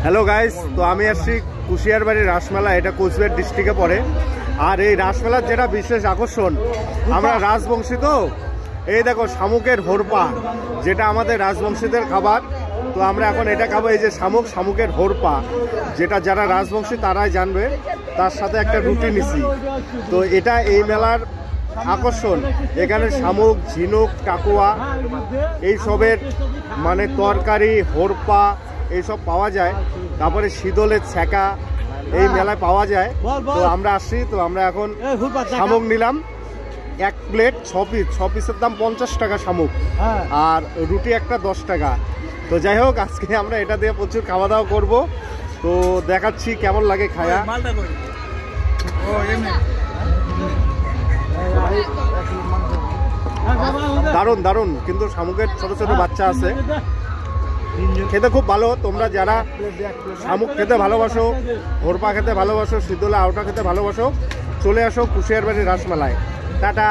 Hello guys, তো আমি আসছি কুশিয়ারবাড়ি রাসমেলা। এটা কোচবিহার ডিস্ট্রিক্টে পড়ে। আর এই রাসমেলার যেটা বিশেষ আকর্ষণ, আমরা রাজবংশী, তো এই দেখো শামুকের হোরপা, যেটা আমাদের রাজবংশীদের খাবার। তো আমরা এখন এটা খাবো, এই যে শামুকের হোরপা, যেটা যারা রাজবংশী তারাই জানবে। তার সাথে একটা রুটি নিছি। তো এটা এই মেলার আকর্ষণ। এখানে শামুক, ঝিনুক, টাকুয়া এইসবের মানে তরকারি, হোরপা এইসব পাওয়া যায়। তারপরে শীতলের ছ্যাঁকা এই মেলায় পাওয়া যায়। তো আমরা আসছি, তো আমরা এখন শামুক নিলাম 1 প্লেট 6 পিসের দাম 50 টাকা শামুক, আর রুটি একটা 10 টাকা। তো যাই হোক, আজকে আমরা এটা দিয়ে প্রচুর খাওয়া দাওয়া করবো। তো দেখাচ্ছি কেমন লাগে খায়া। দারুণ দারুণ, কিন্তু শামুকের ছোট ছোট বাচ্চা আছে, খেতে খুব ভালো। তোমরা যারা শামুক খেতে ভালোবাসো, হোরপা খেতে ভালোবাসো, শীতলা আউটা খেতে ভালোবাসো, চলে আসো কুশিয়ারবাড়ি রাসমেলায়। টাটা।